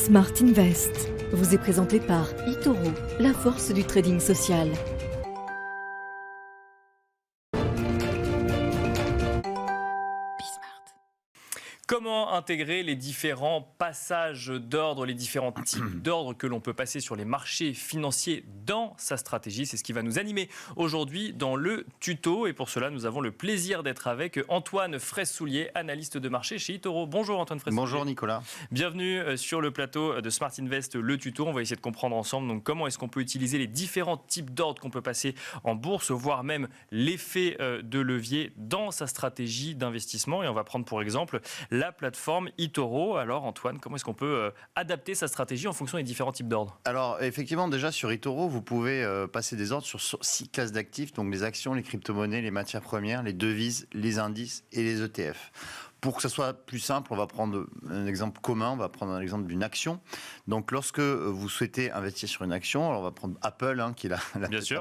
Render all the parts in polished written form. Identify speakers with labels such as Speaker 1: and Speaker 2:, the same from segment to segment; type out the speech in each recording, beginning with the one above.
Speaker 1: Smart Invest vous est présenté par eToro, la force du trading social.
Speaker 2: Comment intégrer les différents passages d'ordre, les différents types d'ordre que l'on peut passer sur les marchés financiers dans sa stratégie? C'est ce qui va nous animer aujourd'hui dans le tuto. Et pour cela, nous avons le plaisir d'être avec Antoine Fraisse-Soulier, analyste de marché chez eToro. Bonjour Antoine Fraisse-Soulier.
Speaker 3: Bonjour Nicolas.
Speaker 2: Bienvenue sur le plateau de Smart Invest, le tuto. On va essayer de comprendre ensemble donc, comment est-ce qu'on peut utiliser les différents types d'ordres qu'on peut passer en bourse, voire même l'effet de levier dans sa stratégie d'investissement. Et on va prendre pour exemple la plateforme eToro. Alors Antoine, comment est-ce qu'on peut adapter sa stratégie en fonction des différents types d'ordres?
Speaker 3: Alors effectivement, déjà sur eToro, vous pouvez passer des ordres sur 6 classes d'actifs, donc les actions, les crypto-monnaies, les matières premières, les devises, les indices et les ETF. Pour que ce soit plus simple, on va prendre un exemple commun, on va prendre un exemple d'une action. Donc lorsque vous souhaitez investir sur une action, alors on va prendre Apple, qui est la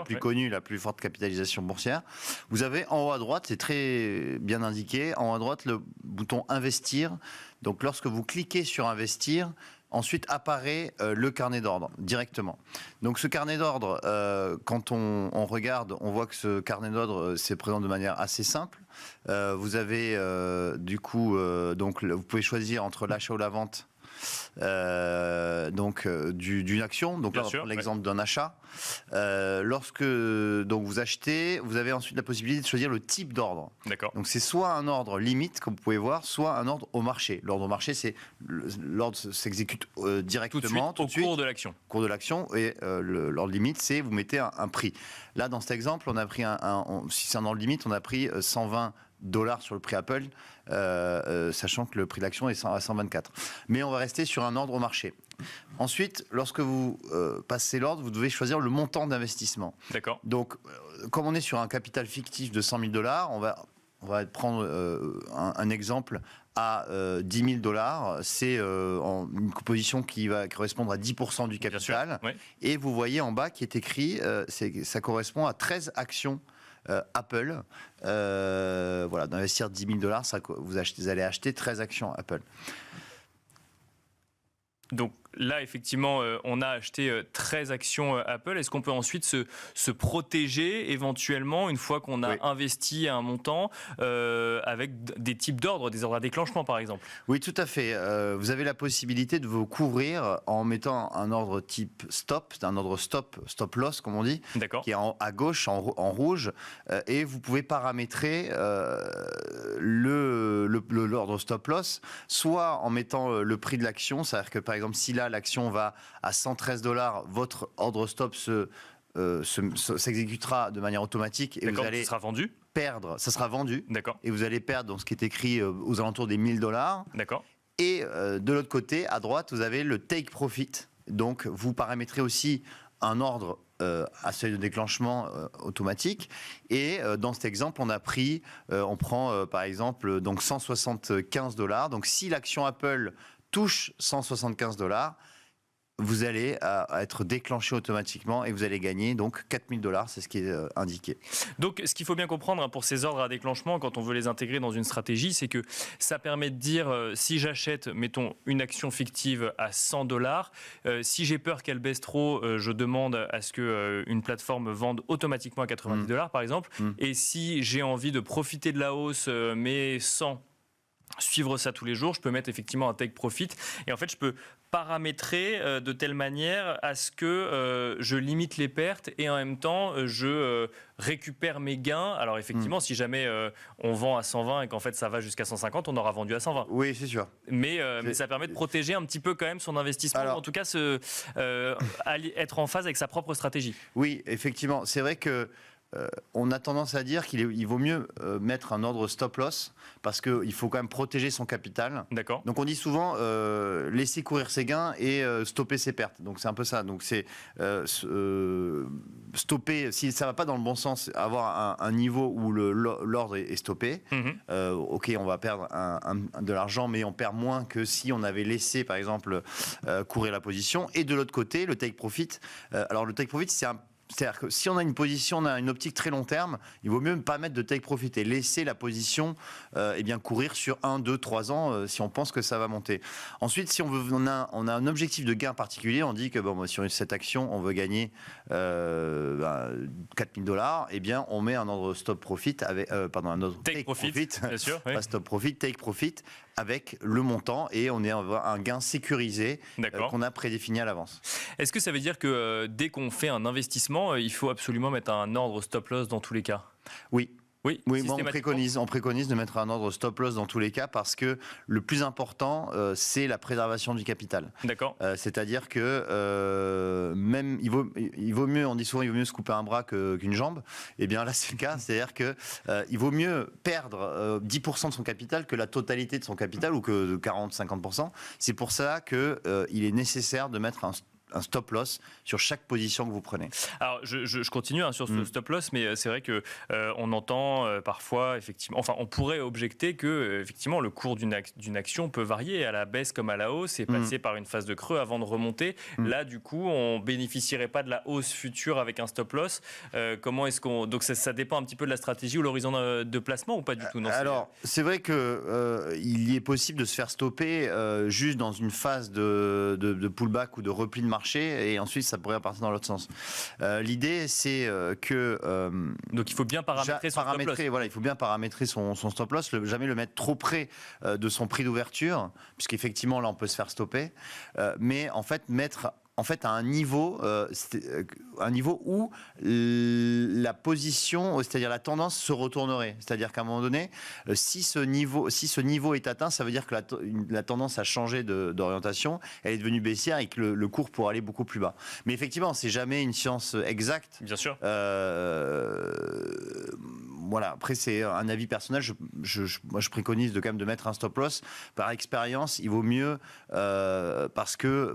Speaker 3: plus connue, la plus forte capitalisation boursière. Vous avez en haut à droite, c'est très bien indiqué, en haut à droite le bouton investir. Donc lorsque vous cliquez sur investir, ensuite apparaît le carnet d'ordre directement. Donc ce carnet d'ordre, quand on regarde, on voit que ce carnet d'ordre se présente de manière assez simple. Vous avez donc vous pouvez choisir entre l'achat ou la vente d'une action. Donc là, on va prendre l'exemple d'un achat. Lorsque donc vous achetez, vous avez ensuite la possibilité de choisir le type d'ordre.
Speaker 2: D'accord.
Speaker 3: Donc c'est soit un ordre limite, comme vous pouvez voir, soit un ordre au marché. L'ordre au marché, c'est l'ordre s'exécute directement
Speaker 2: tout de suite, au cours de l'action.
Speaker 3: Au cours de l'action, et l'ordre limite, c'est vous mettez un prix. Là, dans cet exemple, on a pris si c'est un ordre limite, on a pris 120 $ sur le prix Apple, sachant que le prix de l'action est à 124. Mais on va rester sur un ordre au marché. Ensuite, lorsque vous passez l'ordre, vous devez choisir le montant d'investissement.
Speaker 2: D'accord.
Speaker 3: Donc, comme on est sur un capital fictif de 100 000 $, on va prendre un exemple à 10 000 $. C'est une composition qui va correspondre à 10% du capital.
Speaker 2: Oui.
Speaker 3: Et vous voyez en bas qui est écrit, ça correspond à 13 actions Apple. Voilà, d'investir 10 000 $, vous allez acheter 13 actions Apple.
Speaker 2: Donc là, effectivement, on a acheté 13 actions Apple. Est-ce qu'on peut ensuite se protéger éventuellement, une fois qu'on a investi un montant, avec des types d'ordres, des ordres à déclenchement par exemple?
Speaker 3: Oui, tout à fait. Vous avez la possibilité de vous couvrir en mettant un ordre type stop, un ordre stop loss comme on dit, qui est à gauche en rouge, et vous pouvez paramétrer l'ordre stop loss, soit en mettant le prix de l'action, c'est-à-dire que par exemple si là l'action va à 113 $, votre ordre stop s'exécutera de manière automatique et vous allez perdre, ça sera vendu, et vous allez perdre donc, ce qui est écrit aux alentours des 1 000 $.
Speaker 2: D'accord.
Speaker 3: Et de l'autre côté, à droite, vous avez le take profit. Donc vous paramétrez aussi un ordre à seuil de déclenchement automatique. Et dans cet exemple, on prend par exemple donc 175 $. Donc si l'action Apple touche 175 $, vous allez être déclenché automatiquement et vous allez gagner donc 4 000 $, c'est ce qui est indiqué.
Speaker 2: Donc ce qu'il faut bien comprendre pour ces ordres à déclenchement, quand on veut les intégrer dans une stratégie, c'est que ça permet de dire si j'achète, mettons, une action fictive à 100 $, si j'ai peur qu'elle baisse trop, je demande à ce qu'une plateforme vende automatiquement à 90 $ par exemple, et si j'ai envie de profiter de la hausse mais sans suivre ça tous les jours, je peux mettre effectivement un take profit, et en fait je peux paramétrer de telle manière à ce que je limite les pertes et en même temps je récupère mes gains. Alors effectivement, si jamais on vend à 120 et qu'en fait ça va jusqu'à 150, on aura vendu à 120.
Speaker 3: Oui, c'est sûr.
Speaker 2: Mais ça permet de protéger un petit peu quand même son investissement, ou en tout cas être en phase avec sa propre stratégie.
Speaker 3: Oui, effectivement. C'est vrai que on a tendance à dire qu'il vaut mieux mettre un ordre stop loss parce qu'il faut quand même protéger son capital.
Speaker 2: D'accord.
Speaker 3: Donc on dit souvent laisser courir ses gains et stopper ses pertes. Donc c'est un peu ça. Donc c'est stopper, si ça ne va pas dans le bon sens, avoir un niveau où l'ordre est stoppé. Ok, on va perdre de l'argent, mais on perd moins que si on avait laissé par exemple courir la position. Et de l'autre côté, le take profit. Alors le take profit, C'est-à-dire que si on a une position, on a une optique très long terme, il vaut mieux ne pas mettre de take profit et laisser la position courir sur 1, 2, 3 ans si on pense que ça va monter. Ensuite, si on a un objectif de gain particulier, on dit que sur cette action, on veut gagner $4 000, eh bien, on met un ordre stop profit avec, un ordre
Speaker 2: take profit, bien sûr,
Speaker 3: pas stop profit, take profit avec le montant et on est un gain sécurisé qu'on a prédéfini à l'avance.
Speaker 2: Est-ce que ça veut dire que dès qu'on fait un investissement, il faut absolument mettre un ordre stop loss dans tous les cas ?
Speaker 3: Oui.
Speaker 2: Oui,
Speaker 3: moi, on préconise de mettre un ordre stop loss dans tous les cas parce que le plus important, c'est la préservation du capital.
Speaker 2: D'accord.
Speaker 3: C'est-à-dire que même il vaut mieux, on dit souvent, il vaut mieux se couper un bras qu'une jambe. Et bien là, c'est le cas. C'est-à-dire que il vaut mieux perdre 10% de son capital que la totalité de son capital ou que 40-50%. C'est pour ça que il est nécessaire de mettre un stop loss sur chaque position que vous prenez.
Speaker 2: Alors, je continue sur ce stop loss, mais c'est vrai que on entend parfois, effectivement, enfin, on pourrait objecter que, effectivement, le cours d'une action peut varier à la baisse comme à la hausse et passer par une phase de creux avant de remonter. Là, du coup, on bénéficierait pas de la hausse future avec un stop loss. Comment est-ce qu'on... Donc, ça dépend un petit peu de la stratégie ou l'horizon de placement ou pas du tout? Non,
Speaker 3: alors, c'est vrai que il est possible de se faire stopper juste dans une phase de pullback ou de repli de marché et ensuite ça pourrait repartir dans l'autre sens. L'idée c'est que
Speaker 2: donc il faut bien paramétrer son stop loss.
Speaker 3: Voilà, il faut bien paramétrer son stop loss, jamais le mettre trop près de son prix d'ouverture, puisqu'effectivement là on peut se faire stopper, mais en fait mettre à un niveau où la position, c'est-à-dire la tendance se retournerait. C'est-à-dire qu'à un moment donné, si ce niveau est atteint, ça veut dire que la tendance a changé d'orientation, elle est devenue baissière et que le cours pourrait aller beaucoup plus bas. Mais effectivement, c'est jamais une science exacte.
Speaker 2: Bien sûr.
Speaker 3: Voilà. Après, c'est un avis personnel. Moi, je préconise quand même de mettre un stop loss. Par expérience, il vaut mieux parce que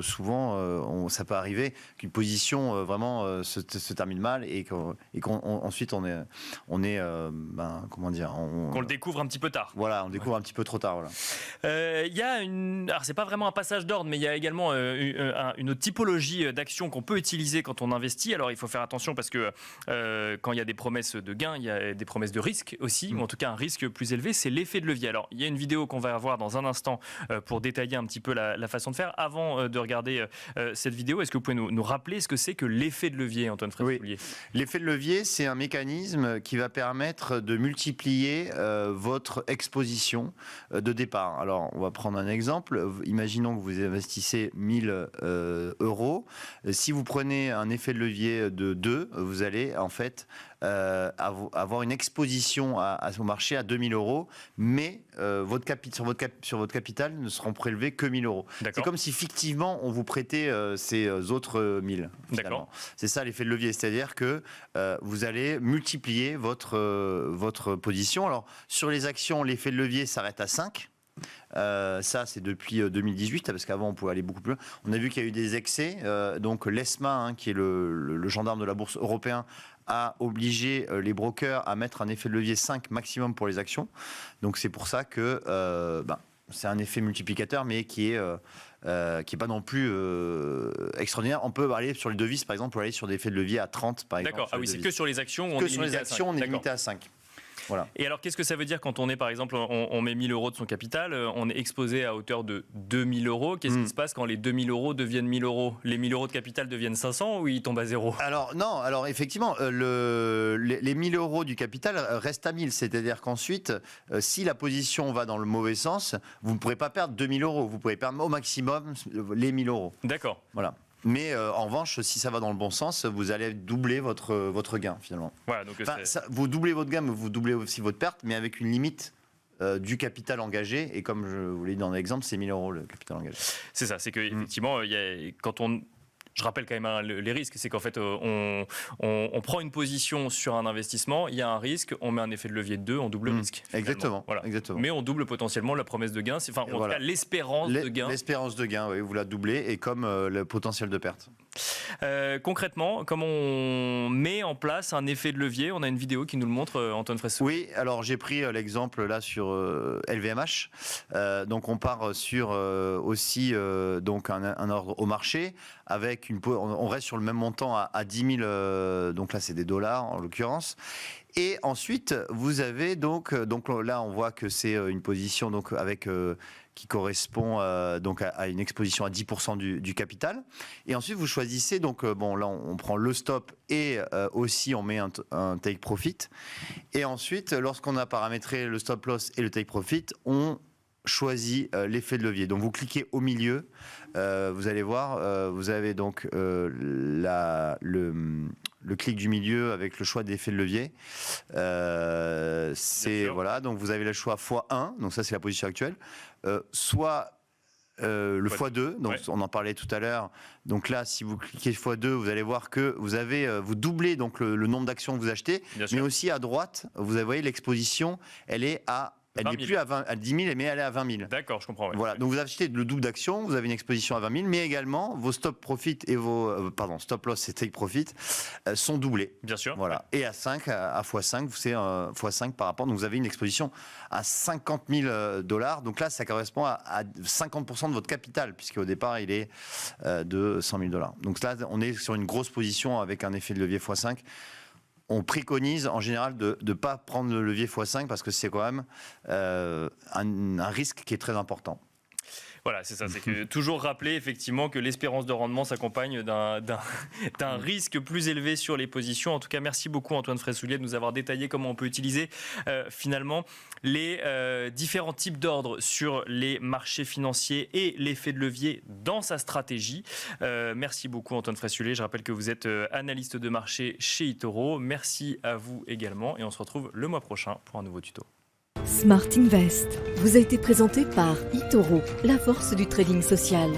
Speaker 3: souvent ça peut arriver qu'une position vraiment se termine mal et qu'ensuite on est comment dire,
Speaker 2: qu'on le découvre un petit peu tard.
Speaker 3: Voilà, on le découvre un petit peu trop tard. Voilà.
Speaker 2: Il y a alors c'est pas vraiment un passage d'ordre, mais il y a également une autre typologie d'actions qu'on peut utiliser quand on investit. Alors il faut faire attention parce que quand il y a des promesses de gains, il y a des promesses de risque aussi, ou en tout cas un risque plus élevé, c'est l'effet de levier. Alors il y a une vidéo qu'on va avoir dans un instant pour détailler un petit peu la façon de faire. Avant de regarder cette vidéo, est-ce que vous pouvez nous rappeler ce que c'est que l'effet de levier, Antoine Fresne-Soulier ?
Speaker 3: L'effet de levier, c'est un mécanisme qui va permettre de multiplier votre exposition de départ. Alors, on va prendre un exemple. Imaginons que vous investissez 1 000 euros. Si vous prenez un effet de levier de 2, vous allez en fait avoir une exposition au marché à 2 000 euros, mais sur votre capital ne seront prélevés que 1 000 euros. C'est comme si fictivement on vous prêtait ces autres 1 000. D'accord. C'est ça l'effet de levier, c'est-à-dire que vous allez multiplier votre position. Alors sur les actions, l'effet de levier s'arrête à 5. Ça c'est depuis 2018 parce qu'avant on pouvait aller beaucoup plus loin. On a vu qu'il y a eu des excès, donc l'ESMA qui est le gendarme de la bourse européen a obligé les brokers à mettre un effet de levier 5 maximum pour les actions. Donc c'est pour ça que c'est un effet multiplicateur mais qui est pas non plus extraordinaire. On peut aller sur les devises par exemple, pour aller sur des effets de levier à 30 par exemple.
Speaker 2: D'accord, ah oui, c'est que sur les actions où
Speaker 3: on est limité à 5. Voilà.
Speaker 2: Et alors, qu'est-ce que ça veut dire quand on est, par exemple, on met 1 000 euros de son capital, on est exposé à hauteur de 2 000 euros. Qu'est-ce qui se passe quand les 2 000 euros deviennent 1 000 euros ? Les 1 000 euros de capital deviennent 500 ou ils tombent à zéro ?
Speaker 3: Alors, non. Alors, effectivement, les 1 000 euros du capital restent à 1 000. C'est-à-dire qu'ensuite, si la position va dans le mauvais sens, vous ne pourrez pas perdre 2 000 euros. Vous pourrez perdre au maximum les 1 000 euros.
Speaker 2: D'accord.
Speaker 3: Voilà. Mais en revanche, si ça va dans le bon sens, vous allez doubler votre gain finalement.
Speaker 2: Voilà, donc
Speaker 3: vous doublez votre gain, mais vous doublez aussi votre perte, mais avec une limite du capital engagé. Et comme je vous l'ai dit dans l'exemple, c'est 1 000 euros le capital engagé.
Speaker 2: C'est ça, c'est qu'effectivement, quand on... Je rappelle quand même les risques, c'est qu'en fait, on prend une position sur un investissement, il y a un risque, on met un effet de levier de 2, on double le risque.
Speaker 3: Exactement,
Speaker 2: voilà.
Speaker 3: Exactement.
Speaker 2: Mais on double potentiellement la promesse de gain, en tout cas l'espérance de gain.
Speaker 3: L'espérance de gain, oui, vous la doublez, et comme le potentiel de perte.
Speaker 2: Concrètement, comment on met en place un effet de levier? On a une vidéo qui nous le montre, Antoine Fressou.
Speaker 3: Oui, alors j'ai pris l'exemple là sur LVMH. Donc on part sur aussi donc un ordre au marché avec on reste sur le même montant à 10 000. Donc là c'est des dollars en l'occurrence. Et ensuite, vous avez donc là, on voit que c'est une position donc avec qui correspond donc à une exposition à 10% du capital. Et ensuite, vous choisissez donc bon là, on prend le stop et aussi on met un take profit. Et ensuite, lorsqu'on a paramétré le stop loss et le take profit, on choisit l'effet de levier. Donc vous cliquez au milieu, vous allez voir, vous avez donc le clic du milieu avec le choix d'effet de levier. C'est voilà, donc vous avez le choix x1, donc ça c'est la position actuelle, soit le x2, donc on en parlait tout à l'heure. Donc là, si vous cliquez x2, vous allez voir que vous doublez donc le nombre d'actions que vous achetez, mais aussi à droite, vous voyez l'exposition, elle est à elle n'est plus à 10 000, mais elle est à 20 000.
Speaker 2: D'accord, je comprends. Ouais.
Speaker 3: Voilà, donc vous achetez le double d'action, vous avez une exposition à 20 000, mais également vos stop profit et vos stop loss et take profit sont doublés.
Speaker 2: Bien sûr.
Speaker 3: Voilà, et à 5, à x5, c'est x5 par rapport. Donc vous avez une exposition à 50 000 $. Donc là, ça correspond à 50% de votre capital, puisque au départ, il est de 100 000 $. Donc là, on est sur une grosse position avec un effet de levier x5. On préconise en général de ne pas prendre le levier x5 parce que c'est quand même un risque qui est très important.
Speaker 2: Voilà, c'est ça. C'est que toujours rappeler effectivement que l'espérance de rendement s'accompagne d'un risque plus élevé sur les positions. En tout cas, merci beaucoup Antoine Fressoulier de nous avoir détaillé comment on peut utiliser finalement les différents types d'ordres sur les marchés financiers et l'effet de levier dans sa stratégie. Merci beaucoup Antoine Fressoulier. Je rappelle que vous êtes analyste de marché chez eToro. Merci à vous également et on se retrouve le mois prochain pour un nouveau tuto.
Speaker 1: Smart Invest vous a été présenté par eToro, la force du trading social.